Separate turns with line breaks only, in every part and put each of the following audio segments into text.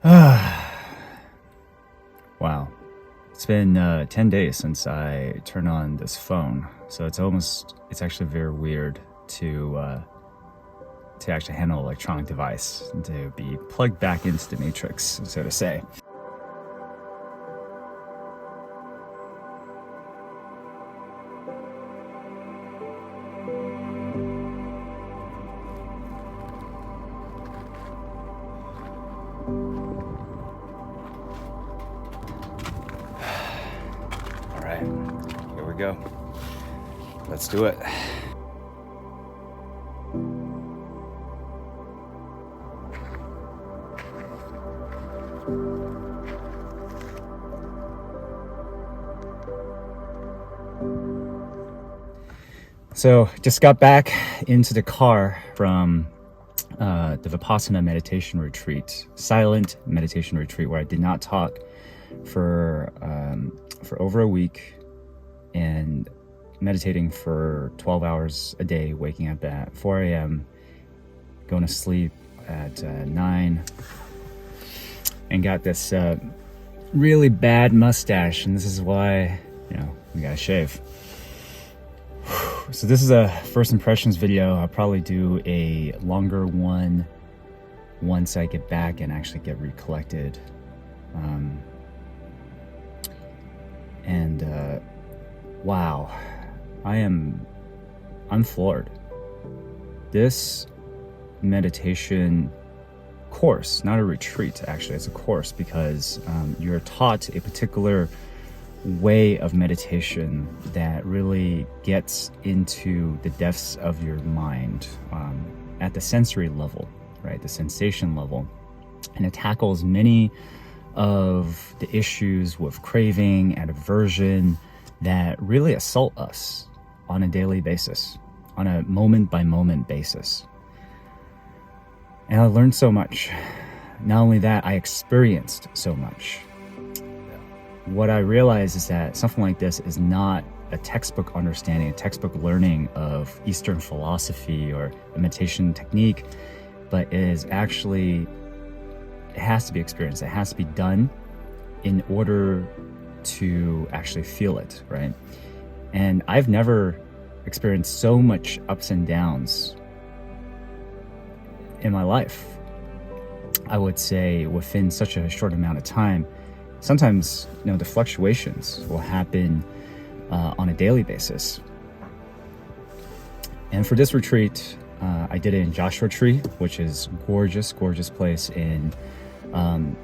Wow. It's been 10 days since I turned on this phone, so it's actually very weird to actually handle an electronic device and to be plugged back into the matrix, so to say. All right, here we go. Let's do it. So just got back into the car from the Vipassana meditation retreat, silent meditation retreat, where I did not talk for over a week and meditating for 12 hours a day, waking up at 4 a.m., going to sleep at 9, and got this really bad mustache, and this is why, we gotta shave. So this is a first impressions video. I'll probably do a longer one once I get back and actually get recollected. Wow, I'm floored. This meditation course, not a retreat, actually, it's a course, because you're taught a particular way of meditation that really gets into the depths of your mind at the sensory level, right? The sensation level. And it tackles many of the issues with craving and aversion that really assault us on a daily basis, on a moment-by-moment basis. And I learned so much. Not only that, I experienced so much. What I realized is that something like this is not a textbook understanding, a textbook learning of Eastern philosophy or a meditation technique, but it is actually, it has to be experienced. It has to be done in order to actually feel it, right? And I've never experienced so much ups and downs in my life. I would say within such a short amount of time. Sometimes, the fluctuations will happen on a daily basis. And for this retreat, I did it in Joshua Tree, which is gorgeous place in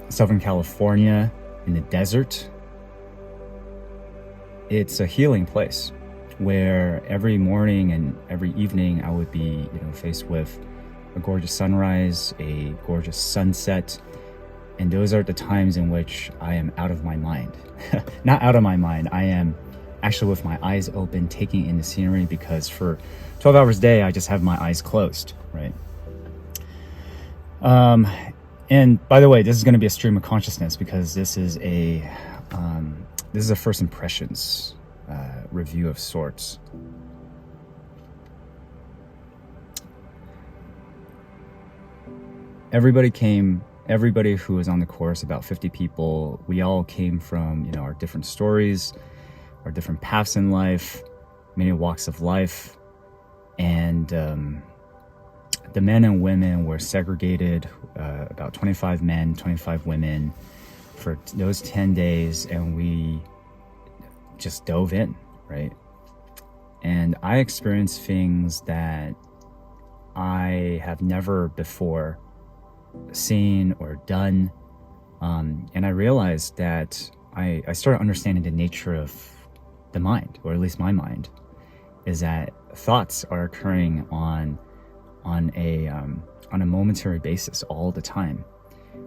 Southern California, in the desert. It's a healing place where every morning and every evening I would be, faced with a gorgeous sunrise, a gorgeous sunset. And those are the times in which I am out of my mind. Not out of my mind, I am actually with my eyes open, taking in the scenery, because for 12 hours a day, I just have my eyes closed, right? And by the way, this is going to be a stream of consciousness, because this is a first impressions review of sorts. Everybody who was on the course, about 50 people, we all came from, our different stories, our different paths in life, many walks of life. And the men and women were segregated, about 25 men, 25 women, for those 10 days. And we just dove in, right? And I experienced things that I have never before seen or done, and I realized that I started understanding the nature of the mind, or at least my mind, is that thoughts are occurring on a momentary basis all the time.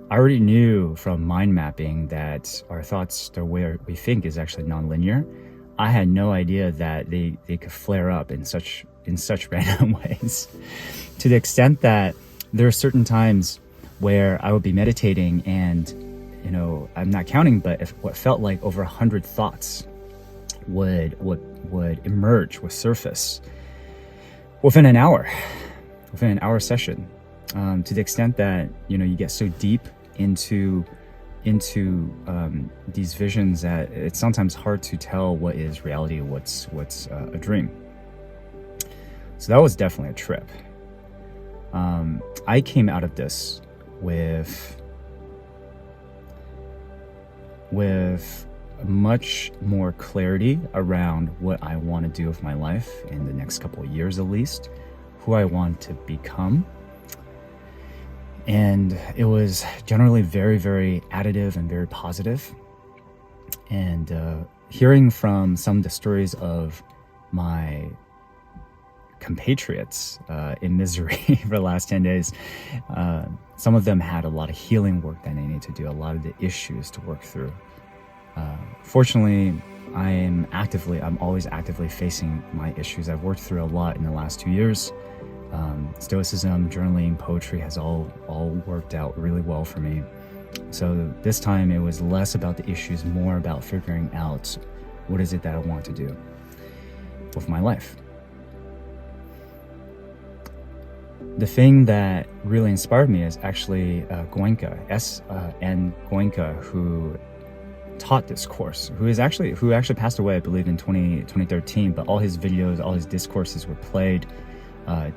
I already knew from mind mapping that our thoughts, the way we think, is actually nonlinear. I had no idea that they could flare up in such random ways, to the extent that there are certain times where I would be meditating and, I'm not counting, but what felt like over 100 thoughts would emerge, would surface within an hour session, to the extent that, you get so deep into these visions that it's sometimes hard to tell what is reality, what's a dream. So that was definitely a trip. I came out of this with much more clarity around what I want to do with my life in the next couple of years, at least, who I want to become. And it was generally very, very additive and very positive. And hearing from some of the stories of my compatriots in misery for the last 10 days, some of them had a lot of healing work that they need to do, a lot of the issues to work through. Fortunately, I'm always actively facing my issues. I've worked through a lot in the last 2 years. Stoicism, journaling, poetry has all worked out really well for me. So this time it was less about the issues, more about figuring out what is it that I want to do with my life. The thing that really inspired me is actually Goenka, N. Goenka, who taught this course, who actually passed away, I believe, in 2013, but all his videos, all his discourses were played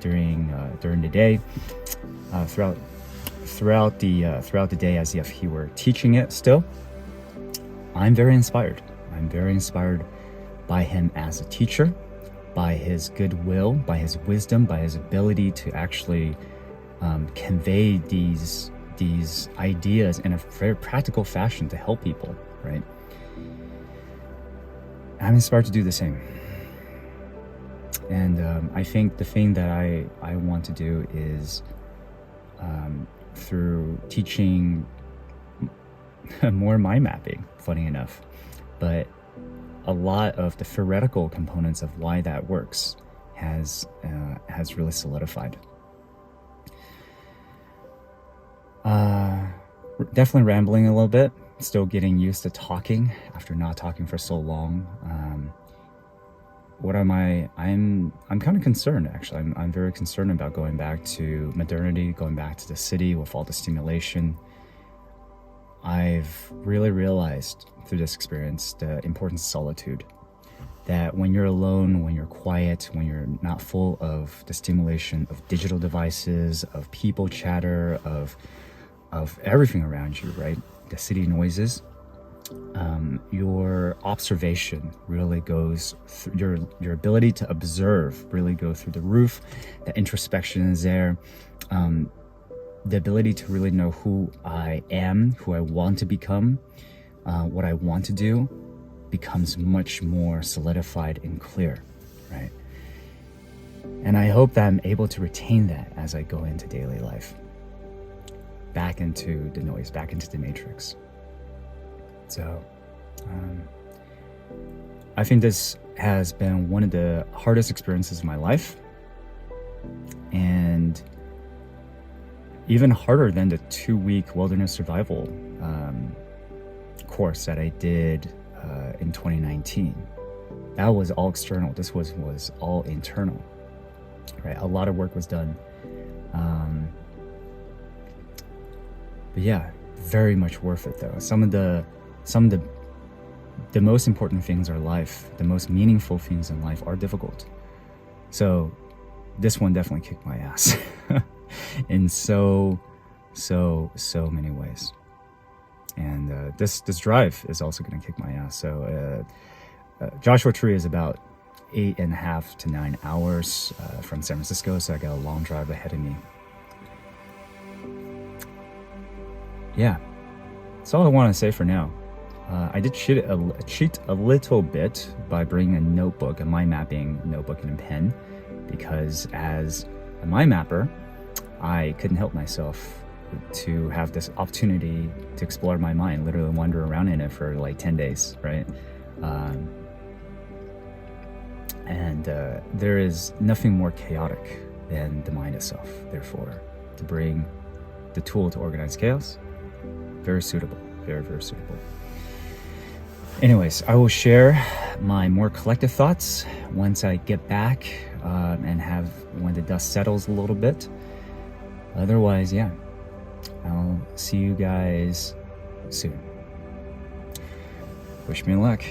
during the day, throughout the day, as if he were teaching it still. I'm very inspired by him as a teacher, by his goodwill, by his wisdom, by his ability to actually convey these ideas in a very practical fashion to help people, right? I'm inspired to do the same. And I think the thing that I want to do is through teaching more mind mapping, funny enough, but a lot of the theoretical components of why that works has really solidified. Definitely rambling a little bit, still getting used to talking after not talking for so long. I'm kind of concerned, actually. I'm very concerned about going back to modernity, going back to the city with all the stimulation. I've really realized through this experience the importance of solitude. That when you're alone, when you're quiet, when you're not full of the stimulation of digital devices, of people chatter, of everything around you, right? The city noises. Your observation really goes through, your ability to observe really goes through the roof. The introspection is there. The ability to really know who I am, who I want to become, what I want to do becomes much more solidified and clear, right? And I hope that I'm able to retain that as I go into daily life. Back into the noise, back into the matrix. So, I think this has been one of the hardest experiences of my life, and even harder than the 2-week wilderness survival course that I did in 2019. That was all external. This was all internal, right? A lot of work was done. But yeah, very much worth it though. Some of the most important things in life, the most meaningful things in life are difficult. So this one definitely kicked my ass in so many ways. And this drive is also going to kick my ass. So Joshua Tree is about 8.5 to 9 hours from San Francisco, so I got a long drive ahead of me. Yeah, that's all I want to say for now. I did cheat a little bit by bringing a notebook, a mind mapping notebook and a pen, because as a mind mapper, I couldn't help myself to have this opportunity to explore my mind, literally wander around in it for like 10 days, right? And there is nothing more chaotic than the mind itself. Therefore, to bring the tool to organize chaos, very suitable, very, very suitable. Anyways, I will share my more collective thoughts once I get back and when the dust settles a little bit. Otherwise, yeah, I'll see you guys soon. Wish me luck.